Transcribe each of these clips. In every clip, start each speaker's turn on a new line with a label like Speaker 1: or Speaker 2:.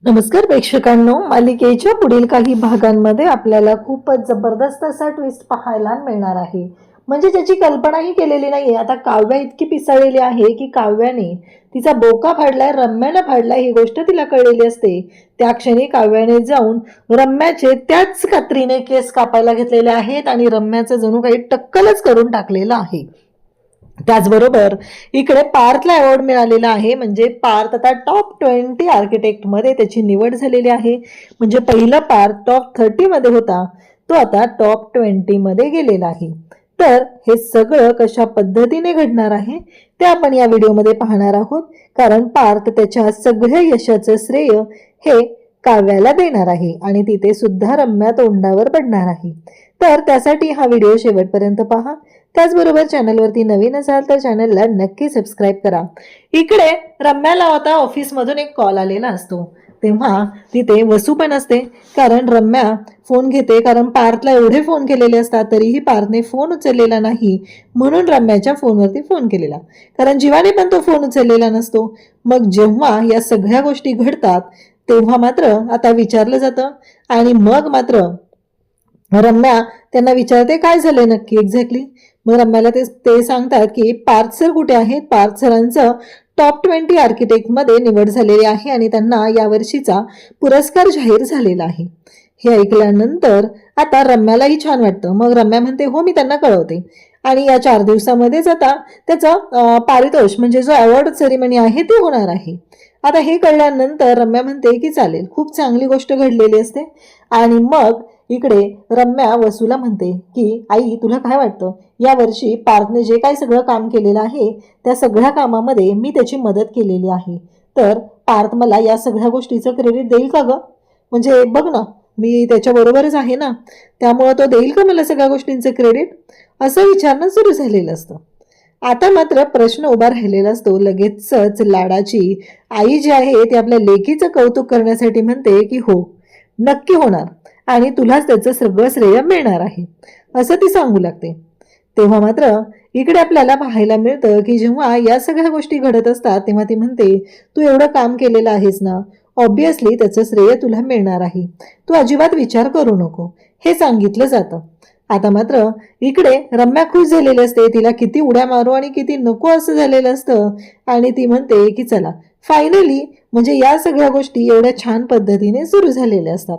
Speaker 1: नमस्कार प्रेक्षकांनो, मालिकेच्या पुढील काही भागांमध्ये आपल्याला खूपच जबरदस्त असा ट्विस्ट पाहायला मिळणार आहे. म्हणजे ज्याची कल्पनाही केलेली नाहीये. आता काव्या इतकी पिसाळलेली आहे की काव्याने तिचा बोका फाडलाय, रम्यानं फाडलाय ही गोष्ट तिला कळलेली असते. त्या क्षणी काव्याने जाऊन रम्याचे त्याच कात्रीने केस कापायला घेतलेले आहेत आणि रम्याचं जणू काही टक्कलच करून टाकलेलं आहे. त्याचबरोबर इकडे पार्थला अवॉर्ड मिळालेला आहे. म्हणजे पार्थ आता टॉप 20 आर्किटेक्टमध्ये त्याची निवड झालेली आहे. म्हणजे पहिला पार्थ टॉप 30 मध्ये होता, तो आता टॉप 20 मध्ये गेलेला आहे. तर हे सगळं कशा पद्धतीने घडणार आहे ते आपण या व्हिडिओमध्ये पाहणार आहोत. कारण पार्थ त्याच्या सगळ्या यशाचं श्रेय हे काव्याला देणार आहे आणि तिथे सुद्धा रम्या तोंडावर पडणार आहे. तर त्यासाठी हा व्हिडिओ शेवटपर्यंत पहा. त्याचबरोबर चॅनलवरती नवीन असाल तर चॅनलला नक्की सबस्क्राईब करा. इकडे रम्याला आता ऑफिसमधून एक कॉल आलेला असतो. तेव्हा तिथे वसू पण असते. कारण रम्या फोन घेते, कारण पार्थला एवढे फोन केलेले असतात तरीही पार्थने फोन उचललेला नाही. म्हणून रम्याच्या फोनवरती फोन केलेला, कारण जीवाने पण तो फोन उचललेला नसतो. मग जेव्हा या सगळ्या गोष्टी घडतात तेव्हा मात्र आता विचारलं जातं आणि मग मात्र रम्या त्यांना विचारते काय झालंय नक्की एक्झॅक्टली. मग रम्याला ते सांगतात की पार्थ सर कुठे आहेत. पार्थ सरांचं टॉप 20 आर्किटेक्टमध्ये निवड झालेली आहे आणि त्यांना यावर्षीचा पुरस्कार जाहीर झालेला आहे. हे ऐकल्यानंतर आता रम्यालाही छान वाटतं. मग रम्या म्हणते हो मी त्यांना कळवते. आणि या 4 दिवसामध्येच आता त्याचं पारितोष म्हणजे जो अवॉर्ड सेरेमनी आहे ते होणार आहे. आता हे कळल्यानंतर रम्या म्हणते की चालेल, खूप चांगली गोष्ट घडलेली असते. आणि मग इकडे रम्या वसूला म्हणते की आई तुला काय वाटतं, या वर्षी पार्थने जे काही सगळं काम केलेलं आहे त्या सगळ्या कामामध्ये मी त्याची मदत केलेली आहे. तर पार्थ मला या सगळ्या गोष्टीचं क्रेडिट देईल का ग? म्हणजे बघ ना, मी त्याच्याबरोबरच आहे ना, त्यामुळं तो देईल का मला सगळ्या गोष्टींचं क्रेडिट? असं विचारणं सुरू झालेलं असतं. आता मात्र प्रश्न उभा राहिलेला असतो. लगेचच लाडाची आई जी आहे ती आपल्या लेकीचं कौतुक करण्यासाठी म्हणते की हो नक्की होणार आणि तुलाच त्याचं सगळं श्रेय मिळणार आहे, असं ती सांगू लागते. तेव्हा मात्र इकडे आपल्याला पाहायला मिळतं की जेव्हा या सगळ्या गोष्टी घडत असतात तेव्हा ती म्हणते तू एवढं काम केलेलं आहेस ना, ऑब्विसली त्याचं श्रेय तुला मिळणार आहे, तू अजिबात विचार करू नको, हे सांगितलं जातं. आता मात्र इकडे रम्या खुश झालेली असते. तिला किती उड्या मारू आणि किती नको असं झालेलं असतं. आणि ती म्हणते की चला फायनली म्हणजे या सगळ्या गोष्टी एवढ्या छान पद्धतीने सुरू झालेल्या असतात.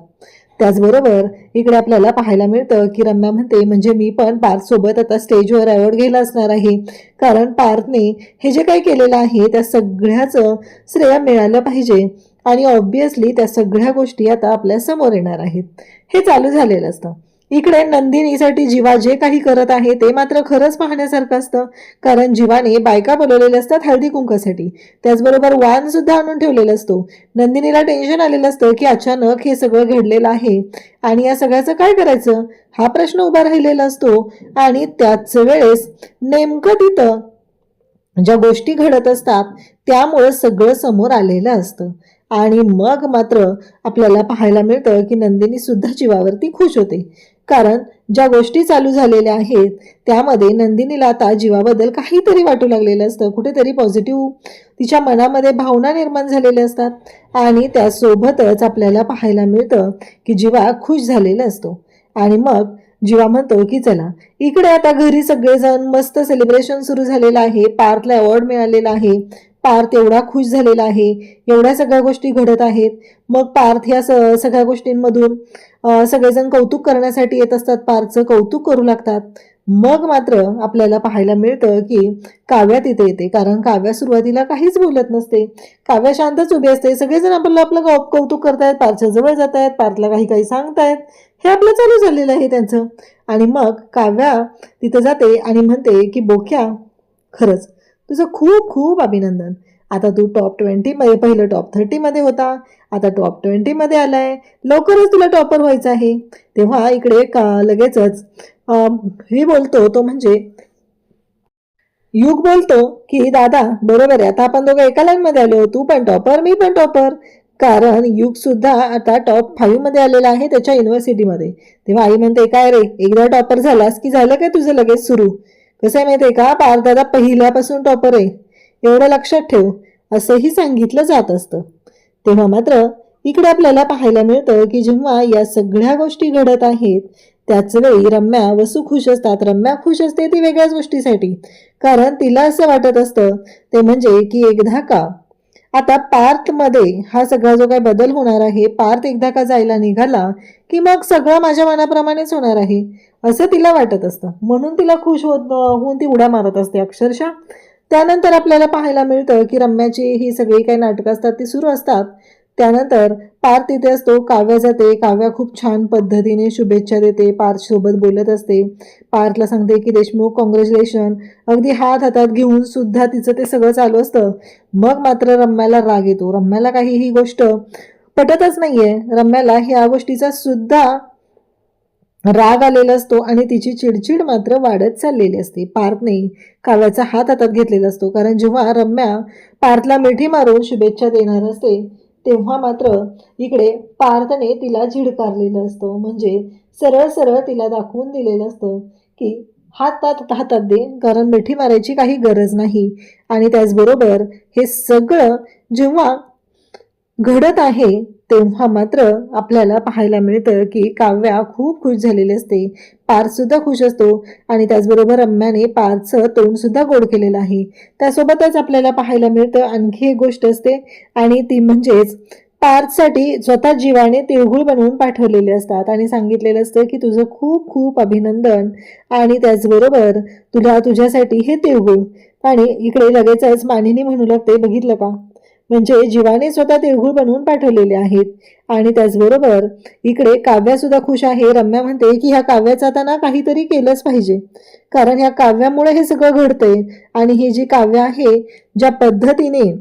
Speaker 1: त्याचबरोबर इकडे आपल्याला पाहायला मिळतं की रम्या म्हणते म्हणजे मी पण पार्थ सोबत आता स्टेजवर अवॉर्ड घ्यायला असणार आहे. कारण पार्थने हे जे काही केलेलं आहे त्या सगळ्याचं श्रेय मिळालं पाहिजे आणि ऑब्विसली त्या सगळ्या गोष्टी आता आपल्या समोर येणार आहेत. हे चालू झालेलं असतं. इकडे नंदिनीसाठी जीवा जे काही करत आहे ते मात्र खरंच पाहण्यासारखं असतं. कारण जीवाने बायका बोलवलेल्या असतात हळदी कुंकासाठी. त्याचबरोबर वाण सुद्धा आणून ठेवलेला असतो. नंदिनीला टेन्शन आलेलं असतं की अचानक हे सगळं घडलेलं आहे आणि या सगळ्याचं काय करायचं हा प्रश्न उभा राहिलेला असतो. आणि त्याच वेळेस नेमकं तिथं ज्या गोष्टी घडत असतात त्यामुळे सगळं समोर आलेलं असतं. आणि मग मात्र आपल्याला पाहायला मिळतं की नंदिनी सुद्धा जीवावरती खुश होते. कारण ज्या गोष्टी चालू झालेल्या आहेत त्यामध्ये नंदिनीला आता जीवाबद्दल काहीतरी वाटू लागलेलं असतं. कुठेतरी पॉझिटिव्ह तिच्या मनामध्ये भावना निर्माण झालेल्या असतात. आणि त्यासोबतच आपल्याला पाहायला मिळतं की जीवा खुश झालेला असतो. आणि मग जीवा म्हणतो की चला इकडे आता घरी सगळेजण मस्त सेलिब्रेशन सुरू झालेलं आहे. पार्थला अवॉर्ड मिळालेला आहे. पार्थ एवढा खुश झालेला आहे, एवढ्या सगळ्या गोष्टी घडत आहेत. मग पार्थ या सगळ्या गोष्टींमधून सगळेजण कौतुक करण्यासाठी येत असतात, पार्थचं कौतुक करू लागतात. मग मात्र आपल्याला पाहायला मिळतं की काव्या तिथे येते. कारण काव्या सुरुवातीला काहीच बोलत नसते. काव्या शांतच उभी असते. सगळेजण आपलं आपलं कौतुक करतायत, पार्थच्या जवळ जात आहेत, पार्थला काही काही सांगतायत, हे आपलं चालू झालेलं आहे त्यांचं. आणि मग काव्या तिथं जाते आणि म्हणते की बोक्या खरंच तुझं खूप खूप अभिनंदन. आता तू टॉप 20 मध्ये, पहिलं टॉप 30 मध्ये होता, आता टॉप 20 मध्ये आलाय, लवकरच तुला टॉपर व्हायचं आहे. तेव्हा इकडे लगेचच हे बोलतो, तो म्हणजे युग बोलतो की दादा बरोबर आहे, आता आपण दोघं एका लाईन मध्ये आलो, तू पण टॉपर मी पण टॉपर. कारण युग सुद्धा आता टॉप 5 मध्ये आलेला आहे त्याच्या युनिव्हर्सिटीमध्ये. तेव्हा आई म्हणते काय रे, एकदा टॉपर झालास की झालं काय तुझं लगेच सुरू? कसं आहे माहितीये का, पार्थ दादा पहिल्यापासून टॉपर आहे, एवढं लक्षात ठेव, असंही सांगितलं जात असतं. तेव्हा मात्र इकडे आपल्याला पाहायला मिळतं की जेव्हा या सगळ्या गोष्टी घडत आहेत त्याच वेळी रम्या वसू खुश असतात. रम्या खुश असते ती वेगळ्याच गोष्टीसाठी, कारण तिला असं वाटत असतं ते म्हणजे की एकदा का आता पार्थ मध्ये हा सगळा जो काही बदल होणार आहे, पार्थ एकदा का जायला निघाला की मग सगळं माझ्या मनाप्रमाणेच होणार आहे असं तिला वाटत असतं. म्हणून तिला खुश होऊन ती उड्या मारत असते अक्षरशः. त्यानंतर आपल्याला पाहायला मिळतं की रम्याची ही सगळी काही नाटकं असतात ती सुरू असतात. त्यानंतर पार्थ तिथे असतो, काव्या जाते. काव्या खूप छान पद्धतीने शुभेच्छा देते, पार्थ सोबत बोलत असते, पार्थला सांगते की देशमुख कॉंग्रॅच्युलेशन, अगदी हात हातात घेऊन सुद्धा तिचं ते सगळं चालू असतं. मग मात्र रम्याला राग येतो. रम्याला काही ही गोष्ट पटतच नाहीये. रम्याला ह्या गोष्टीचा सुद्धा राग आलेला असतो आणि तिची चिडचिड मात्र वाढत चाललेली असते. पार्थने काव्याचा हात हातात घेतलेला असतो, कारण जेव्हा रम्या पार्थला मिठी मारून शुभेच्छा देणार असते तेव्हा मात्र इकडे पार्थने तिला झिडकारलेलं असतं. म्हणजे सरळ सरळ तिला दाखवून दिलेलं असतं की हातात हातात दे, कारण मिठी मारायची काही गरज नाही. आणि त्याचबरोबर हे सगळं जेव्हा घडत आहे तेव्हा मात्र आपल्याला पाहायला मिळतं की काव्या खूप खुश झालेली असते, पार्थ सुद्धा खुश असतो आणि त्याचबरोबर रम्याने पार्थचं तोंड सुद्धा गोड केलेलं आहे. त्यासोबतच आपल्याला पाहायला मिळतं आणखी एक गोष्ट असते आणि ती म्हणजेच पार्थसाठी स्वतः जीवाने तिळगुळ बनवून पाठवलेले असतात आणि सांगितलेलं असतं की तुझं खूप खूप अभिनंदन आणि त्याचबरोबर तुझ्यासाठी हे तिळगुळ. आणि इकडे लगेचच मानिनी म्हणू लागते, बघितलं का, म्हणजे जीवाने स्वतः तिळगुळ बनवून पाठवलेले आहेत. आणि त्याचबरोबर इकडे काव्या सुद्धा खुश आहे. रम्या म्हणते की ह्या काव्याचं आता ना काहीतरी केलंच पाहिजे, कारण ह्या काव्यामुळे हे सगळं घडतंय आणि ही जी काव्य आहे ज्या पद्धतीने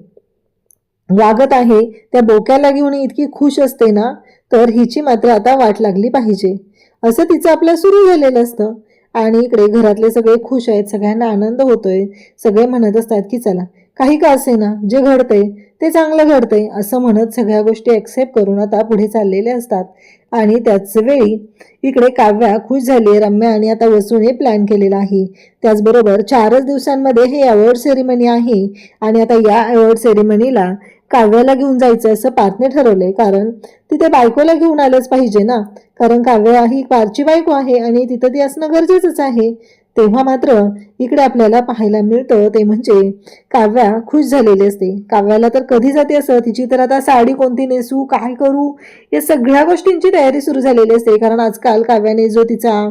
Speaker 1: वागत आहे त्या बोक्याला घेऊन इतकी खुश असते ना, तर हिची मात्र आता वाट लागली पाहिजे असं तिचं आपलं सुरू झालेलं असतं. आणि इकडे घरातले सगळे खुश आहेत, सगळ्यांना आनंद होतोय. सगळे म्हणत असतात की चला काही का असे ना, जे घडतंय ते चांगलं घडतंय असं म्हणत सगळ्या गोष्टी ऍक्सेप्ट करून आता पुढे चाललेले असतात. आणि त्याच वेळी इकडे काव्या खुश झाली. रम्या आणि आता वसूने प्लॅन केलेला आहे. त्याचबरोबर 4च दिवसांमध्ये हे अवॉर्ड सेरेमनी आहे आणि आता या अवॉर्ड सेरेमनीला काव्याला घेऊन जायचं असं पार्थने ठरवलंय, कारण तिथे बायकोला घेऊन आलंच पाहिजे ना, कारण काव्या ही पार्थची बायको आहे आणि तिथं ती असणं गरजेचंच आहे. तेव्हा मात्र इकडे आपल्याला पाहायला मिळतं ते म्हणजे काव्या खुश झालेली असते. काव्याला तर कधी जाते असं, तिची तर आता साडी कोणती नेसू, काय करू, या सगळ्या गोष्टींची तयारी सुरू झालेली असते. कारण आजकाल काव्याने जो तिचा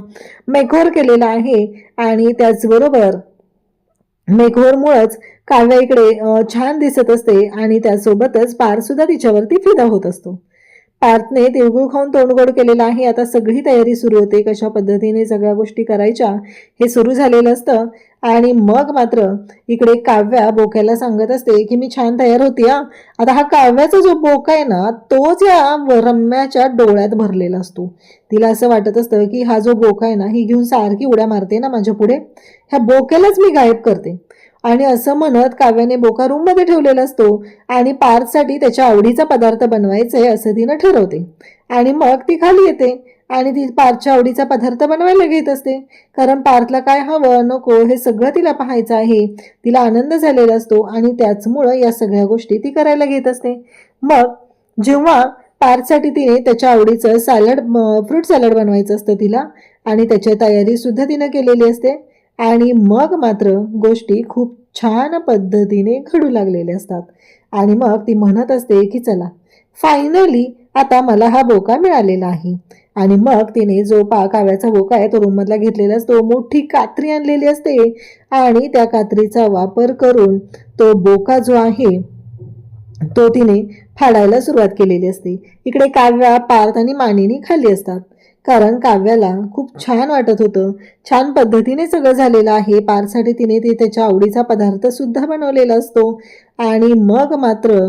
Speaker 1: मेकओव्हर केलेला आहे आणि त्याचबरोबर मेकओव्हरमुळेच काव्या इकडे छान दिसत असते आणि त्यासोबतच पार्थ सुद्धा तिच्यावरती फिदा होत असतो. पार्थने तिळगुळ खाऊन तोंड गोड केलेलं आहे. आता सगळी तयारी सुरू होते, कशा पद्धतीने सगळ्या गोष्टी करायच्या हे सुरू झालेलं असतं. आणि मग मात्र इकडे काव्या बोक्याला सांगत असते की मी छान तयार होती हा. आता हा काव्याचा जो बोका आहे ना, तोच या रम्याच्या डोळ्यात भरलेला असतो. तिला असं वाटत असतं की हा जो बोका आहे ना, ही घेऊन सारखी उड्या मारते ना माझ्या पुढे, ह्या बोक्यालाच मी गायब करते. आणि असं म्हणत काव्याने बोका रूम मध्ये ठेवलेला असतो आणि पार्थसाठी त्याच्या आवडीचा पदार्थ बनवायचा आहे असं तिनं ठरवते. आणि मग ती खाली येते आणि ती पार्थच्या आवडीचा पदार्थ बनवायला घेत असते, कारण पार्थला काय हवं नको हे सगळं तिला पाहायचं आहे. तिला आनंद झालेला असतो आणि त्याचमुळं या सगळ्या गोष्टी ती करायला घेत असते. मग जेव्हा पार्थसाठी तिने त्याच्या आवडीचं फ्रूट सॅलड बनवायचं असतं तिला आणि त्याची तयारी सुद्धा तिनं केलेली असते. आणि मग मात्र गोष्टी खूप छान पद्धतीने घडू लागलेल्या असतात आणि मग ती म्हणत असते की चला फायनली आता मला हा बोका मिळालेला आहे. आणि मग तिने जो काव्याचा बोका आहे तो रूममधला घेतलेला असतो, मोठी कात्री आणलेली असते आणि त्या कात्रीचा वापर करून तो बोका जो आहे तो तिने फाडायला सुरुवात केलेली असते. इकडे काव्या, पार्थ आणि मानिनी खाली असतात, कारण काव्याला खूप छान वाटत होतं, छान पद्धतीने सगळं झालेलं आहे. पार्थसाठी तिने ते त्याच्या आवडीचा पदार्थ सुद्धा बनवलेला असतो. आणि मग मात्र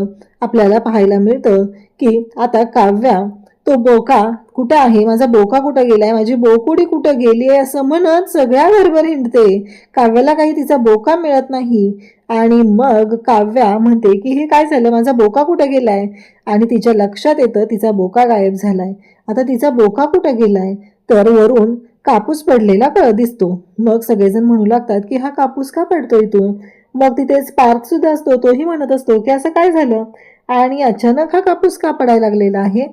Speaker 1: आपल्याला पाहायला मिळतं की आता काव्या तो बोका कुठं आहे, माझा बोका कुठं गेलाय, माझी बोकुडी कुठं गेली आहे असं म्हणत सगळ्या घरभर हिंडते. काव्याला काही तिचा बोका मिळत नाही आणि मग काव्या म्हणते की हे काय झालं, माझा बोका कुठं गेलाय. आणि तिच्या लक्षात येतं तिचा बोका गायब झालाय. आता तिचा बोका कुठं गेलाय, तर वरून कापूस पडलेला दिसतो. मग सगळेजण म्हणू लागतात की हा कापूस का पडतोय तू. मग तिथेच पार्थ सुद्धा असतो, तोही म्हणत असतो की असं काय झालं. आणि अचानक हा कापूस का पडायला लागलेला आहे.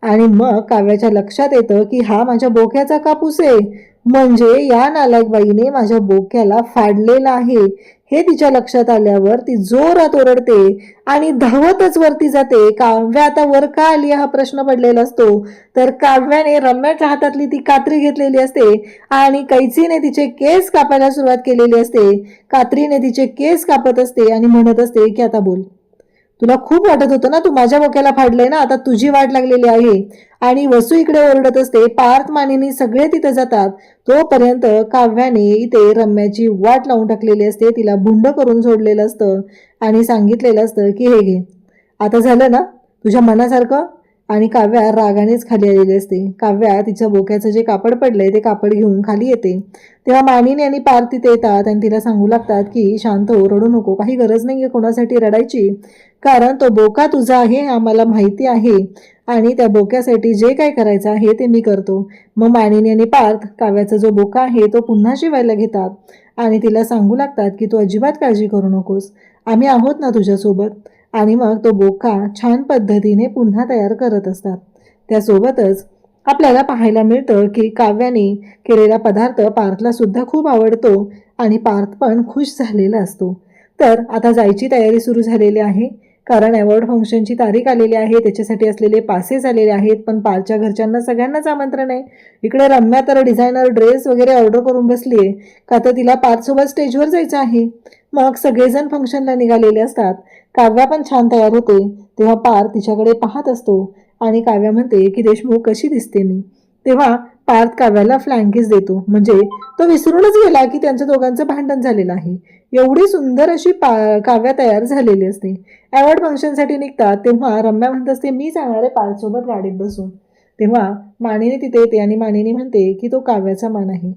Speaker 1: आणि मग काव्याच्या लक्षात येतं की हा माझ्या बोक्याचा कापूस आहे, म्हणजे या नालायक बाईने माझ्या बोक्याला फाडलेला आहे. हे तिच्या लक्षात आल्यावर ती जोरात ओरडते आणि धावतच वरती जाते. काव्या आता वर का आली हा प्रश्न पडलेला असतो. तर काव्याने रम्याच्या हातातली ती कात्री घेतलेली असते आणि कैचीने तिचे केस कापायला सुरुवात केलेली असते. कात्रीने तिचे केस कापत असते आणि म्हणत असते की आता बोल, तुला खूप वाटत होतं ना, तू माझ्या बोक्याला फाडलंय ना, आता तुझी वाट लागलेली आहे. आणि वसू इकडे ओरडत असते. पार्थ मानिनी सगळे तिथे जातात. तोपर्यंत काव्याने इथे रम्याची वाट लावून टाकलेली असते. तिला भुंड करून सोडलेलं असतं आणि सांगितलेलं असतं की हे घे, आता झालं ना तुझ्या मनासारखं. आणि काव्या रागानेच खाली आलेली असते. काव्या तिच्या बोक्याचं जे कापड पडलंय ते कापड घेऊन खाली येते. तेव्हा मानिनी आणि पार्थ तिथे येतात आणि तिला सांगू लागतात की शांत हो, रडू नको, काही गरज नाहीये कोणासाठी रडायची, कारण तो बोका तुझा आहे आम्हाला माहिती आहे आणि त्या बोक्यासाठी जे काय करायचं आहे ते मी करतो. मग मानिनी आणि पार्थ काव्याचा जो बोका आहे तो पुन्हा शिवायला घेतात आणि तिला सांगू लागतात की तू अजिबात काळजी करू नकोस, आम्ही आहोत ना तुझ्यासोबत. आणि मग तो बोका छान पद्धतीने पुन्हा तयार करत असतात. त्यासोबतच आपल्याला पाहायला मिळतं की काव्याने केलेला पदार्थ पार्थला सुद्धा खूप आवडतो आणि पार्थ पण खुश झालेला असतो. तर आता जायची तयारी सुरू झालेली आहे, कारण अवॉर्ड फंक्शनची तारीख आलेली आहे. त्याच्यासाठी असलेले पासेस आलेले आहेत. पण पारच्या घरच्यांना सगळ्यांनाच आमंत्रण आहे. इकडे रम्या तर डिझायनर ड्रेस वगैरे ऑर्डर करून बसली आहे, का तर तिला पार्थसोबत स्टेजवर जायचं आहे. मग सगळेजण फंक्शनला निघालेले असतात. काव्या पण छान तयार होते. तेव्हा पार्थ तिच्याकडे पाहत असतो आणि काव्या म्हणते की देशमुख कशी दिसते मी. तेव्हा पार्थ काव्याला फ्लँकीस देतो, म्हणजे तो विसरूनच गेला की त्यांच्या दोघांचं भांडण झालेलं आहे. एवढी सुंदर अशी काव्या तयार झालेली असते. अवॉर्ड फंक्शनसाठी निघतात तेव्हा रम्या म्हणत असते मी जाणार आहे पार्थसोबत गाडीत बसून. तेव्हा मानिनी तिथे येते आणि मानिनी म्हणते की तो काव्याचा मान आहे,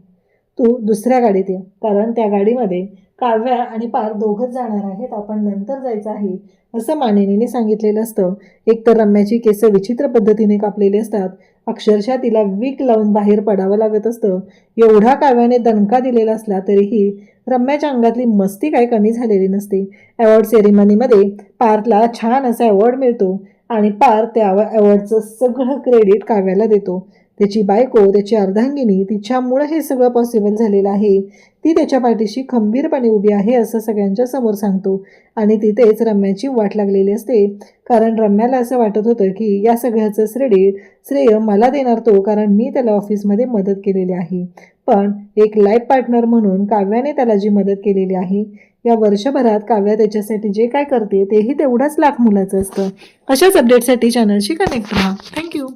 Speaker 1: तू दुसऱ्या गाडीत ये, कारण त्या गाडीमध्ये काव्या आणि पार्थ दोघंच जाणार आहेत, आपण नंतर जायचं आहे असं मानिनीने सांगितलेलं असतं. एक तर रम्याची केस विचित्र पद्धतीने कापलेली असतात. अक्षरशः तिला विग लावून बाहेर पडावं लागत असतं. एवढा काव्याने दणका दिलेला असला तरीही रम्याच्या अंगातली मस्ती काही कमी झालेली नसते. अवॉर्ड सेरेमनीमध्ये पार्थला छान असा अवॉर्ड मिळतो आणि पार्थ त्या अवॉर्डचं सगळं क्रेडिट काव्याला देतो. त्याची बायको, त्याची अर्धांगिनी, तिच्यामुळे हे सगळं पॉसिबल झालेलं आहे. ती त्याच्या पाठीशी खंबीरपणे उभी आहे असं सगळ्यांच्या समोर सांगतो. आणि तिथेच रम्याची वाट लागलेली असते, कारण रम्याला असं वाटत होतं की या सगळ्याचं श्रेय मला देणार तो, कारण मी त्याला ऑफिसमध्ये मदत केलेली आहे. पण एक लाईफ पार्टनर म्हणून काव्याने त्याला जी मदत केलेली आहे, या वर्षभरात काव्या त्याच्यासाठी जे काय करते तेही तेवढंच लाख मुलाचं असतं. अशाच अपडेटसाठी चॅनलशी कनेक्ट राहा. थँक्यू.